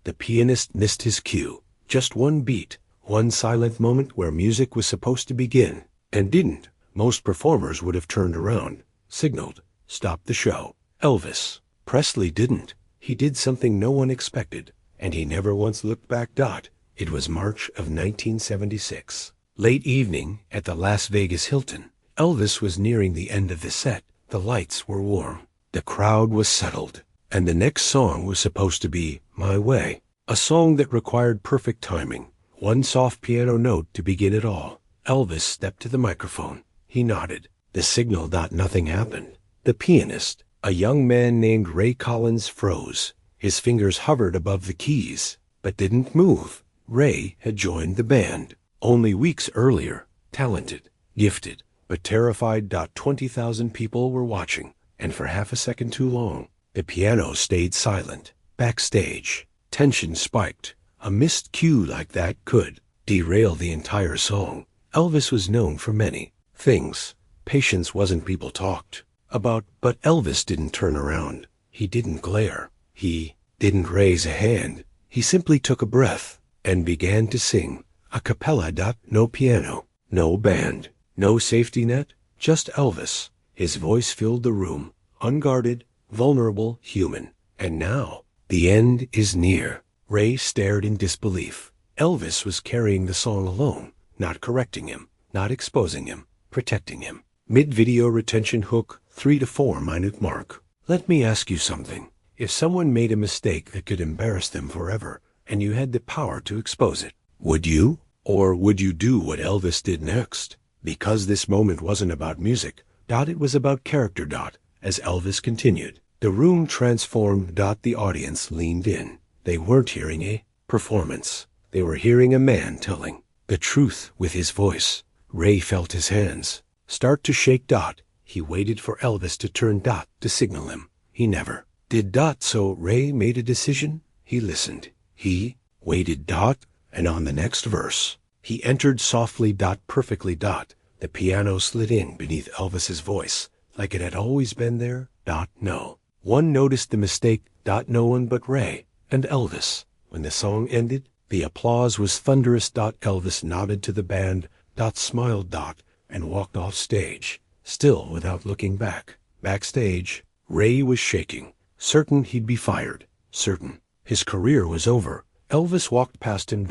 The pianist missed his cue. Just one beat, one silent moment where music was supposed to begin, and didn't. Most performers would have turned around, signaled, stopped the show. Elvis Presley didn't. He did something no one expected, and he never once looked back. It was March of 1976. Late evening at the Las Vegas Hilton. Elvis was nearing the end of the set. The lights were warm. The crowd was settled. And the next song was supposed to be My Way, a song that required perfect timing. One soft piano note to begin it all. Elvis stepped to the microphone. He nodded. The signal. Nothing happened. The pianist, a young man named Ray Collins, froze. His fingers hovered above the keys, but didn't move. Ray had joined the band only weeks earlier. Talented, gifted, but terrified. 20,000 people were watching, and for half a second too long, the piano stayed silent. Backstage, tension spiked. A missed cue like that could derail the entire song. Elvis was known for many things. Patience wasn't people talked about, but Elvis didn't turn around. He didn't glare. He didn't raise a hand. He simply took a breath and began to sing a cappella. No piano, no band, no safety net, just Elvis. His voice filled the room, unguarded, vulnerable, human. And now, the end is near. Ray stared in disbelief. Elvis was carrying the song alone, not correcting him, not exposing him, protecting him. Mid-video retention hook, 3 to 4 minute mark. Let me ask you something. If someone made a mistake that could embarrass them forever, and you had the power to expose it, would you? Or would you do what Elvis did next? Because this moment wasn't about music. It was about character. As Elvis continued, the room transformed. The audience leaned in. They weren't hearing a performance. They were hearing a man telling the truth with his voice. Ray felt his hands start to shake. He waited for Elvis to turn. To signal him. He never did. So Ray made a decision. He listened. He waited. And on the next verse, he entered softly. Perfectly. The piano slid in beneath Elvis's voice, like it had always been there. No one noticed the mistake. No one but Ray and Elvis. When the song ended, the applause was thunderous. Elvis nodded to the band. Smiled. And walked off stage, still without looking back. Backstage, Ray was shaking, certain he'd be fired, certain his career was over. Elvis walked past him.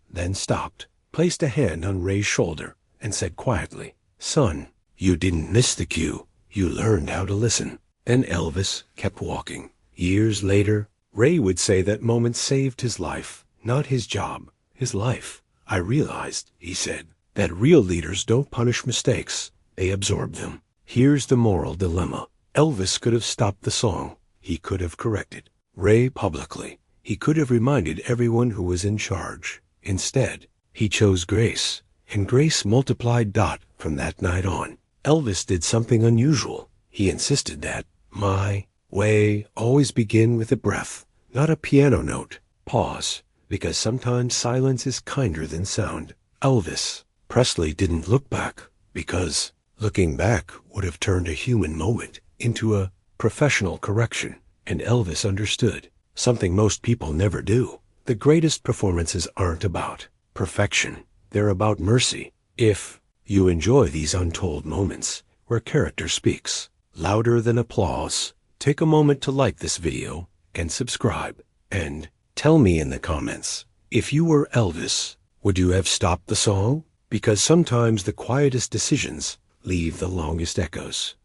Then stopped, placed a hand on Ray's shoulder, and said quietly, "Son, you didn't miss the cue. You learned how to listen." Then Elvis kept walking. Years later, Ray would say that moment saved his life, not his job, his life. "I realized," he said, "that real leaders don't punish mistakes. They absorb them." Here's the moral dilemma. Elvis could have stopped the song. He could have corrected Ray publicly. He could have reminded everyone who was in charge. Instead, he chose grace, and grace multiplied. From that night on, Elvis did something unusual. He insisted that My Way always begin with a breath, not a piano note. Pause, because sometimes silence is kinder than sound. Elvis Presley didn't look back, because looking back would have turned a human moment into a professional correction. And Elvis understood something most people never do. The greatest performances aren't about perfection. They're about mercy. If you enjoy these untold moments where character speaks louder than applause, take a moment to like this video and subscribe. And tell me in the comments, if you were Elvis, would you have stopped the song? Because sometimes the quietest decisions leave the longest echoes.